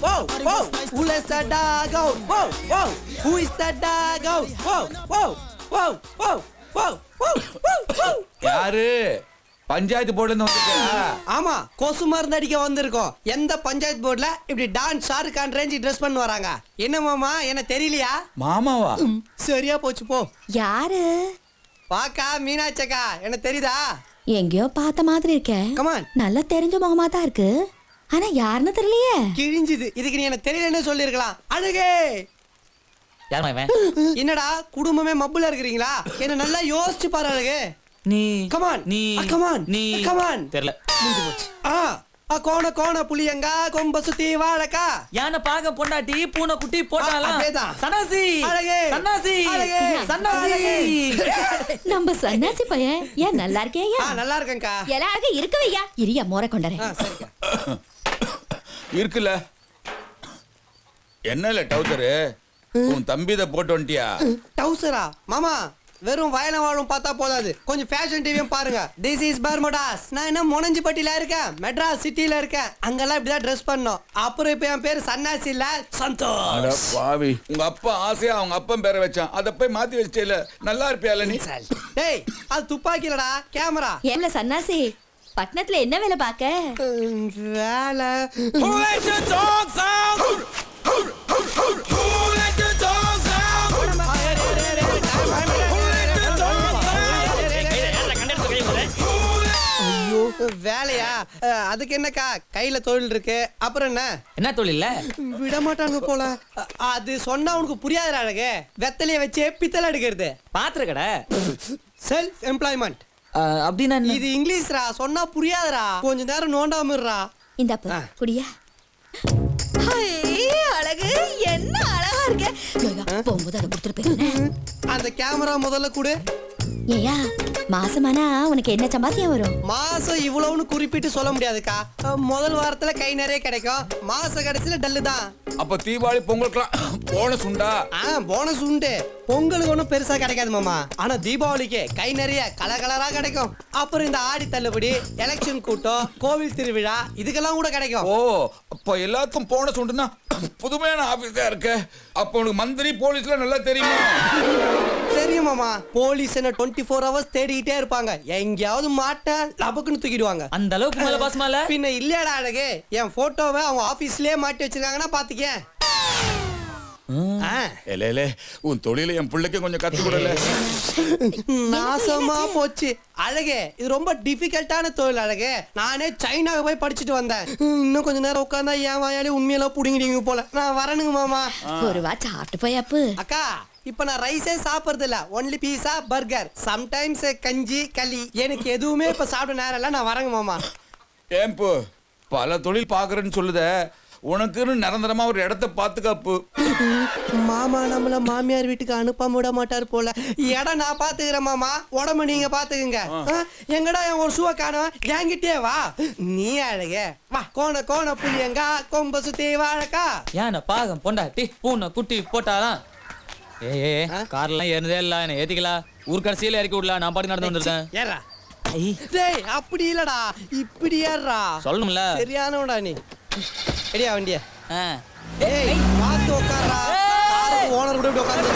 Whoa, whoa. Who lets the dog out? Whoa, whoa. Who is the dog out? Whoa, whoa, whoa, whoa, whoa, whoa, whoa, whoa. யாரு பஞ்சாயத்து போர்டுல இருந்து வந்திருக்கா? ஆமா, கொசு மருந்து அடிக்க வந்திருக்கோம். எந்த பஞ்சாயத்து போர்டுல இப்படி dance Shahrukh Khan range dress பண்ணி வராங்க? என்ன மாமா, என்ன தெரியலையா? மாமாவா? சரியா போச்சு போ. யாரு? பாக்கா மீனாட்சக்கா, என்ன தெரியுதா? எங்கேயோ பார்த்த மாதிரி இருக்கே. கமான். நல்லா தெரிஞ்ச முகமா தான் இருக்கு. ஆனா யாருன்னு தெரியலையே. கிழிஞ்சுது. இதுக்கு நீ என்ன தெரியலன்னு சொல்லிருக்கலாம். அழகே. யாருமா இவன்? என்னடா குடும்பமே மப்புல இருக்கிறீங்களா? என்ன நல்லா யோசிச்சு பாரு அழகே. நீ கமான் நீ கமான் நீ கமான். தெரியல. முடிஞ்சு போச்சு. கோண கோண புளியங்கா கொம்ப சுத்தி வாழக்கா. யானை பாக பொண்டாட்டி பூனை குட்டி போட்டாலாம். அதேதான். சன்னாசி அழகே. சன்னாசி அழகே. சன்னாசி. நம்ம சன்னாசி பையன் ஏன் நல்லா இருக்கேயா? நல்லா இருக்கேன்க்கா. எல்லாருக்கும் இருக்கவையா? இரியா மோர கொண்டறேன். சரிக்கா. இருக்குல்ல. என்னல டவுசரு? உன் தம்பி இத போட்டு வந்துட்டியா? டவுசரா? மாமா வெறும் வயல வாழும் பார்த்தா போதாது, கொஞ்சம் ஃபேஷன் டிவியும் பாருங்க. This is bermudas. நான் என்ன முனஞ்சிப்பட்டியில இருக்கேன், மெட்ராஸ் சிட்டில இருக்கேன். அங்கெல்லாம் இப்படிதான் ட்ரெஸ் பண்ணோம். அப்புறம் இப்ப என் பேரு சன்னாசி இல்ல, சந்தோஷ். அட பாவி, உங்க அப்பா ஆசையா அவங்க அப்பன் பேரை வச்சான், அத போய் மாத்தி வச்சிட்டேல. நல்லா இருப்பியால நீ? டேய், அது துப்பாக்கி இல்லடா, கேமரா. ஏம்ல சன்னாசி, பட்டணத்துல என்ன வேலை பாக்க? வேலை. Who let the dogs out? Who let the dogs out? ஐயோ, வேலையா? அதுக்கு என்னக்கா, கையில தொழில் இருக்கு. அப்புறம் என்ன தொழில்ல? விட மாட்டாங்க போல. அது சொன்னா உனக்கு புரியாதுடா அழகே. வெத்தலைய வச்சு பித்தளை எடுக்கிறது. பாத்திர கடை. Self employment. அப்படின்னா இது இங்கிலீஷ்ரா, சொன்னா புரியாதுடா. கொஞ்ச நேரம் நோண்டாம இருடா. இந்த குடியா. அழகு, என்ன அழகா இருக்க. போகும்போது அதை கொடுத்துட்டு போயிருந்தேன். அந்த கேமரா முதல்ல கொடு. ஏயா, மாசமானா உனக்கு என்ன சம்பாத்தியம் வரும்? மாசம் இவ்வளவுன்னு குறிப்பிட்டு சொல்ல முடியாதுக்கா. முதல் வாரத்துல கை நிறைய கிடைக்கும், மாச கடைசியில டல்லு தான். அப்ப தீபாவளி பொங்கலுக்குலாம் போனஸ் உண்டா? போனஸ் உண்டு. பொங்கலுக்கு ஒன்றும் பெருசா கிடைக்காது மாமா. ஆனா தீபாவளிக்கு கை நிறைய கலர் கலரா கிடைக்கும். அப்புறம் இந்த ஆடி தள்ளுபடி, எலெக்ஷன் கூட்டம், கோவில் திருவிழா, இதுக்கெல்லாம் கூட கிடைக்கும். ஓ, அப்ப எல்லாத்துக்கும் போனஸ் உண்டுன்னா புதுமையான ஆபீஸா இருக்கு. அப்ப உனக்கு மந்திரி போலீஸ்ல நல்லா தெரியுமா? தெரியும் மாமா. போலீஸ் என்ன 24 hours தேடிக்கிட்டே இருப்பாங்க. எங்கேயாவது மாட்ட லபக்குன்னு தூக்கிடுவாங்க. அந்த அளவுக்கு மேல பாசமால? பின்ன இல்லடா அழகே, என் போட்டோவை அவங்க ஆபீஸ்லயே மாட்டி வச்சிருக்காங்கன்னா பாத்துக்க. உன் தொழில என் பிள்ளைக்கு கொஞ்சம் கத்து கொடுல. நாசமா போச்சு அழகே. இது ரொம்ப டிஃபிகல்ட்டான தொழில் அழகே. நானே சைனாவுக்கு போய் படிச்சுட்டு வந்தேன். இன்னும் கொஞ்ச நேரம் உட்கார்ந்தா என் வாயாலே உண்மையெல்லாம் புடுங்கிடுங்க போல. நான் வரணுங்க மாமா. ஒரு வா சாப்பிட்டு போயாப்பு. அக்கா, இப்ப நான் ரைஸே சாப்பிடுறது இல்ல, ஒன்லி பீஸா பர்கர், சம்டைம்ஸ் கஞ்சி களி. எனக்கு எதுவுமே இப்ப சாப்பிட நேரம் இல்ல. நான் வரேங்க மாமா. ஏம்பு பல தொழில் பாக்குறேன்னு சொல்லுத, உனக்குன்னு நிரந்தரமா ஒரு இடத்த பாத்துக்காப்பு. மாமா நம்மள மாமியார் வீட்டுக்கு அனுப்பாம விட மாட்டாரு போல. இடம் நான் பாத்துக்கிறேன் மாமா, உடம்பு நீங்க பாத்துக்குங்க. எங்கடா என் ஒரு ஷூவை காணோம், என்கிட்டே வா. நீ அழகே வா. கோண கோண புளியங்கா கொம்ப சுத்தி வாழக்கா. யானை பாகம் பொண்டாட்டி பூனை குட்டி போட்டாலாம். கார்லாம் ஏறினதே இல்ல, என்ன ஏத்திக்கலாம். ஊர் கடைசியில இறக்கி விடலாம். நான் பாட்டு நடந்து வந்துருக்கேன். ஏறா. டேய், அப்படி இல்லடா, இப்படி ஏறா. சொல்லணும்ல. சரியானவடா நீ. எடியா வண்டியா. ஆ. ஏய், பார்த்து உட்கார்றா. ஓனர் கூட இப்படி உட்கார்ந்து